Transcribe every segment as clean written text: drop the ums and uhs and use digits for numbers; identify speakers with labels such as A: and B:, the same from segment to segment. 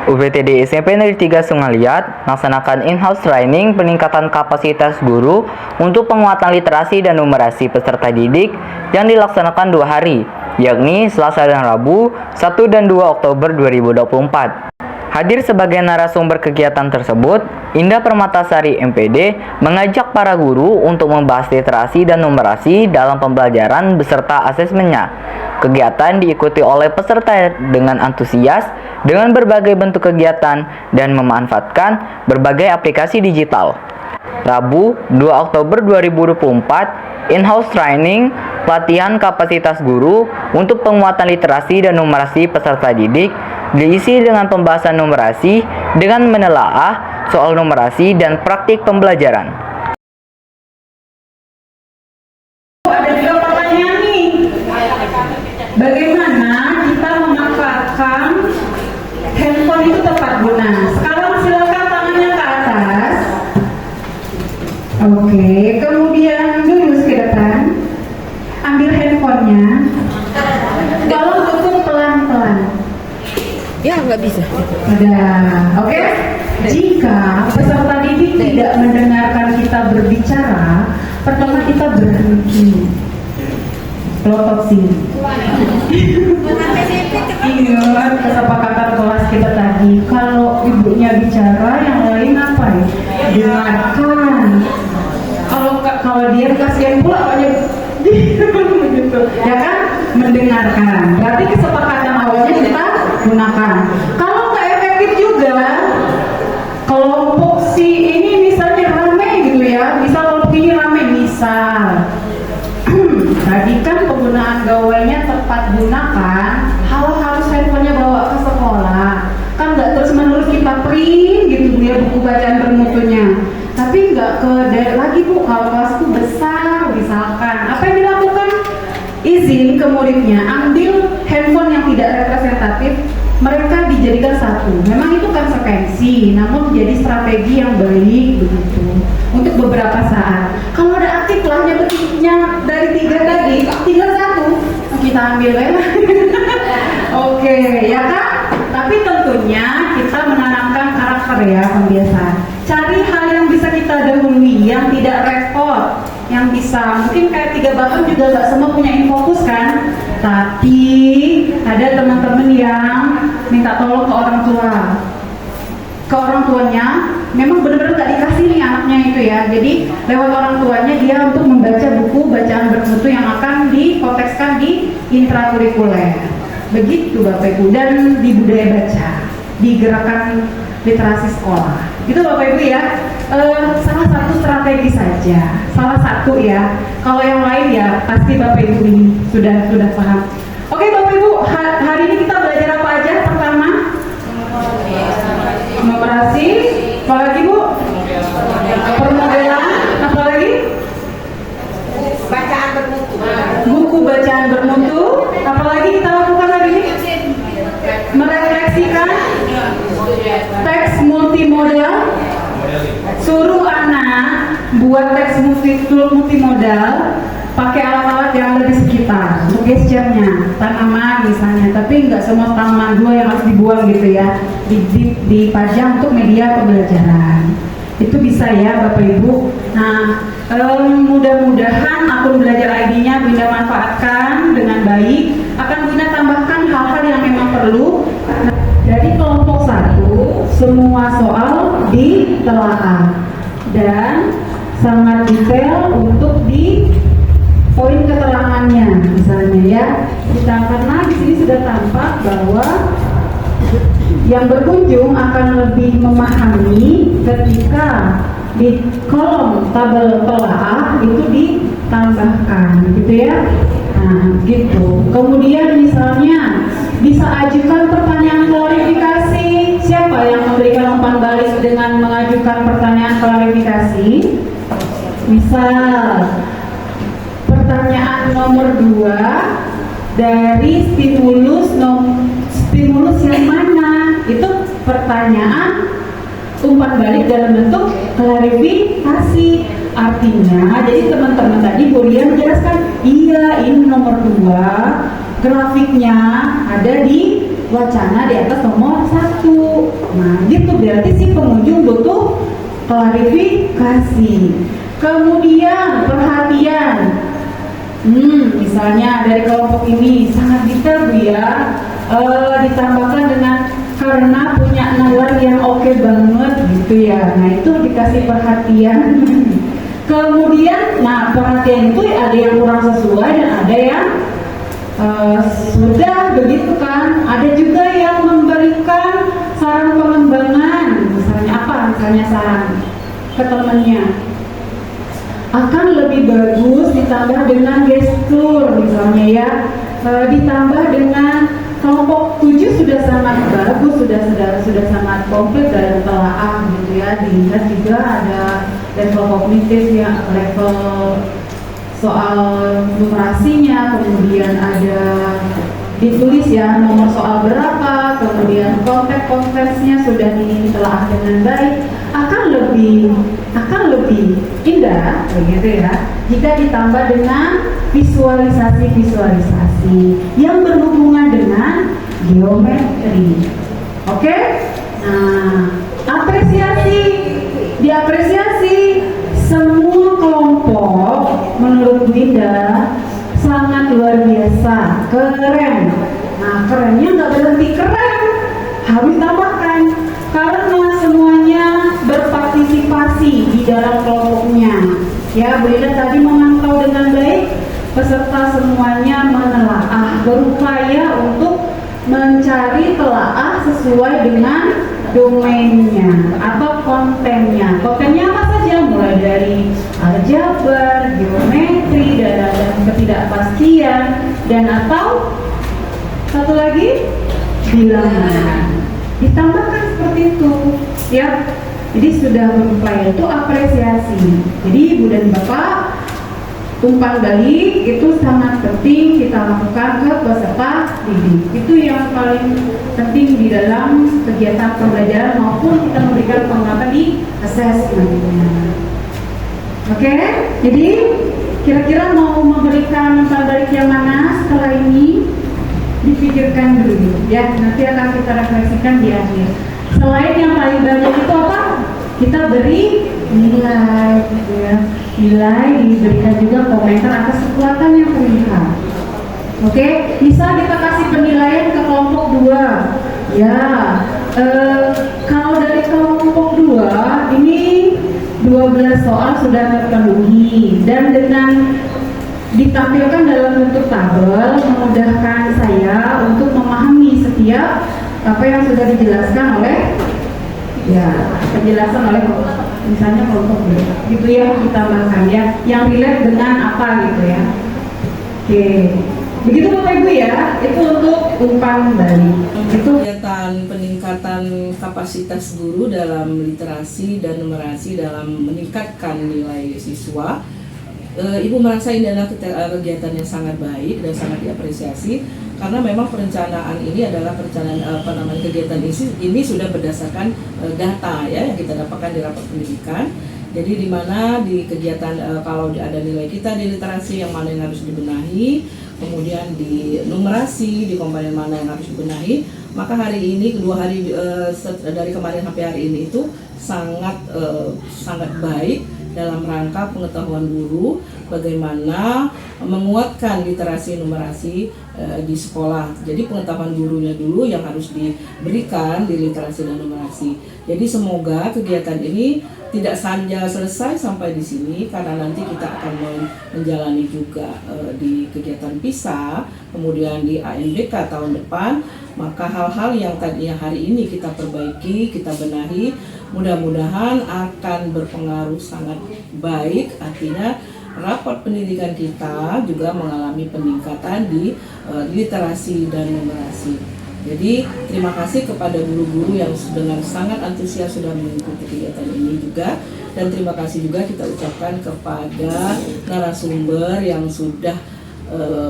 A: UPTD SMP Negeri 3 Sungaliat melaksanakan in-house training peningkatan kapasitas guru untuk penguatan literasi dan numerasi peserta didik yang dilaksanakan 2 hari, yakni Selasa dan Rabu, 1 dan 2 Oktober 2024. Hadir sebagai narasumber kegiatan tersebut, Indah Permatasari MPD mengajak para guru untuk membahas literasi dan numerasi dalam pembelajaran beserta asesmennya. Kegiatan diikuti oleh peserta dengan antusias dengan berbagai bentuk kegiatan dan memanfaatkan berbagai aplikasi digital. Rabu, 2 Oktober 2024, in-house training pelatihan kapasitas guru untuk penguatan literasi dan numerasi peserta didik diisi dengan pembahasan numerasi dengan menelaah soal numerasi dan praktik pembelajaran.
B: Ada juga pertanyaan nih, bagaimana kita memanfaatkan handphone itu tepat guna? Sekarang silakan tangannya ke atas. Oke, kemudian lurus ke depan, ambil handphonenya, tolong tutup pelan-pelan.
C: Ya, nggak bisa.
B: Ada, oke? Jika peserta didik tidak mendengarkan kita berbicara, pertama kita berhenti. Pelotot sini. Ingat kesepakatan kelas kita tadi, kalau ibunya bicara, yang lain apa ya? Dengarkan. Kalau dia kasihan pula, gitu, ya kan? Mendengarkan. Berarti kesepakatan awalnya kita gunakan. Kalau nggak efektif juga, kelompok si ini misalnya rame gitu ya, misal kelompok ini rame, misal tadi kan penggunaan gawainya tepat gunakan, harus handphonenya bawa ke sekolah, kan nggak terus menerus kita print gitu ya buku bacaan bermutunya, tapi nggak ke lagi Bu, kalau kelasku besar misalkan, apa yang dilakukan? Izin ke muridnya ambil handphone yang tidak representatif, mereka dijadikan satu. Memang itu konsekuensi, namun menjadi strategi yang baik begitu untuk beberapa saat. Kalau ada aktif lahnya bentuknya dari 3 tadi, tinggal 1 kita ambil ya. Oke, ya kan? Tapi tentunya kita menanamkan karakter ya, pembiasaan. Cari hal yang bisa kita dahului, yang tidak repot, yang bisa, mungkin kayak 3 button juga nggak semua punya infocus kan, tapi ada teman-teman yang minta tolong ke orang tuanya, memang benar-benar nggak dikasih nih anaknya itu ya, jadi lewat orang tuanya dia untuk membaca buku bacaan bermutu yang akan dikontekskan di intrakurikuler, begitu Bapak Ibu, dan di budaya baca, di gerakan literasi sekolah, gitu Bapak Ibu ya. Salah satu strategi saja, salah satu ya. Kalau yang lain ya pasti Bapak Ibu ini sudah paham. Oke Bapak Ibu, hari ini kita belajar apa aja? Pertama, numerasi, apa lagi Bu? Permodelan, apa lagi?
C: Bacaan bermutu.
B: Buku bacaan bermutu, apa lagi kita lakukan hari ini? Merefleksikan teks multimodal. Suruh anak buat teks multimodal pakai alat-alat yang ada di sekitar untuk gesturnya, tanaman misalnya, tapi nggak semua tanaman 2 yang harus dibuang gitu ya, dipajang untuk media pembelajaran. Itu bisa ya Bapak Ibu. Nah, mudah-mudahan akun belajar ID-nya Bunda manfaatkan dengan baik, akan Bunda tambahkan hal-hal yang memang perlu. Dari kelompok 1, semua soal ditelaah dan sangat detail untuk di poin keterangannya, misalnya ya. Karena di sini sudah tampak bahwa yang berkunjung akan lebih memahami ketika di kolom tabel telaah itu ditambahkan, gitu ya. Nah, gitu. Kemudian misalnya bisa ajukan pertanyaan klarifikasi. Siapa yang memberikan umpan balik dengan mengajukan pertanyaan klarifikasi? Misal pertanyaan nomor 2 dari stimulus yang mana? Itu pertanyaan umpan balik dalam bentuk klarifikasi. Artinya, jadi teman-teman tadi boleh menjelaskan, iya ini nomor 2 grafiknya ada di wacana di atas nomor 1. Nah, gitu berarti si pengunjung butuh klarifikasi. Kemudian perhatian. Misalnya dari kelompok ini sangat detail Bu ya. Ditambahkan dengan karena punya nalar yang oke banget gitu ya. Nah, itu dikasih perhatian. Kemudian, nah perhatian itu ada yang kurang sesuai dan ada yang sudah begitu kan. Ada juga yang memberikan saran pengembangan. Misalnya apa? Misalnya saran ke temannya. Akan lebih bagus ditambah dengan gestur misalnya ya. Ditambah dengan kelompok 7 sudah sangat bagus, sudah sangat komplit dan telaah gitu ya. Dilihat juga ada level kognitif yang level soal numerasinya, kemudian ada ditulis ya nomor soal berapa, kemudian konteks-konteksnya sudah ditelaah dengan baik, akan lebih indah begitu ya jika ditambah dengan visualisasi yang berhubungan dengan geometri. Oke? Nah, diapresiasi semua kelompok menurut Winda sangat luar biasa, keren. Nah, kerennya nggak berhenti keren, harus tambahkan karena semuanya berpartisipasi di dalam kelompoknya. Ya, Bu Ida tadi memantau dengan baik, peserta semuanya menelaah, berupaya untuk mencari telaah sesuai dengan domainnya atau kontennya. Kontennya apa saja? Mulai dari aljabar, geometri, dan ketidakpastian, dan atau satu lagi bilangan. Ditambahkan seperti itu, ya. Jadi sudah berupaya itu apresiasi. Jadi Ibu dan Bapak, umpan balik itu sangat penting kita lakukan ke peserta didik. Itu yang paling penting di dalam kegiatan pembelajaran maupun kita memberikan penguatan di assessment-nya. Oke, jadi kira-kira mau memberikan umpan balik yang mana setelah ini? Dipikirkan dulu ya, nanti akan kita refleksikan di akhir. Selain yang paling banyak itu apa? Kita beri nilai gitu ya. Nilai diberikan juga komentar atas kekuatan yang terlihat. Oke, bisa kita kasih penilaian ke kelompok 2. Ya, kalau dari kelompok 2 ini 12 soal sudah terpenuhi dan dengan ditampilkan dalam bentuk tabel memudahkan saya untuk memahami setiap apa yang sudah dijelaskan oleh penjelasan oleh misalnya kelompok B gitu ya, ditambahkan ya yang relate dengan apa gitu ya. Oke, begitu Bapak Ibu ya, itu untuk umpan balik. Itu
C: kegiatan peningkatan kapasitas guru dalam literasi dan numerasi dalam meningkatkan nilai siswa. Ibu merasa ini adalah kegiatan yang sangat baik dan sangat diapresiasi karena memang perencanaan ini adalah perencanaan kegiatan ini sudah berdasarkan data ya yang kita dapatkan di rapat pendidikan. Jadi di mana di kegiatan kalau ada nilai kita di literasi yang mana yang harus dibenahi, kemudian di numerasi di komponen mana yang harus dibenahi, maka hari ini kedua hari dari kemarin sampai hari ini itu sangat baik dalam rangka pengetahuan guru bagaimana menguatkan literasi numerasi di sekolah. Jadi pengetahuan gurunya dulu yang harus diberikan di literasi dan numerasi. Jadi semoga kegiatan ini tidak saja selesai sampai di sini karena nanti kita akan menjalani juga di kegiatan PISA, kemudian di ANBK tahun depan. Maka hal-hal yang tadinya hari ini kita perbaiki, kita benahi, mudah-mudahan akan berpengaruh sangat baik. Artinya raport pendidikan kita juga mengalami peningkatan di literasi dan numerasi. Jadi terima kasih kepada guru-guru yang dengan sangat antusias sudah mengikuti kegiatan ini juga, dan terima kasih juga kita ucapkan kepada narasumber yang sudah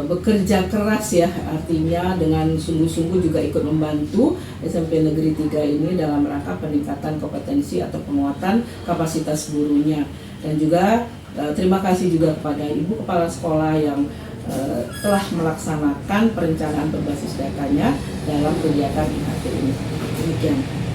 C: bekerja keras ya, artinya dengan sungguh-sungguh juga ikut membantu SMP Negeri 3 ini dalam rangka peningkatan kompetensi atau penguatan kapasitas gurunya. Dan juga terima kasih juga kepada Ibu Kepala Sekolah yang telah melaksanakan perencanaan berbasis datanya dalam kegiatan IHT ini. Demikian.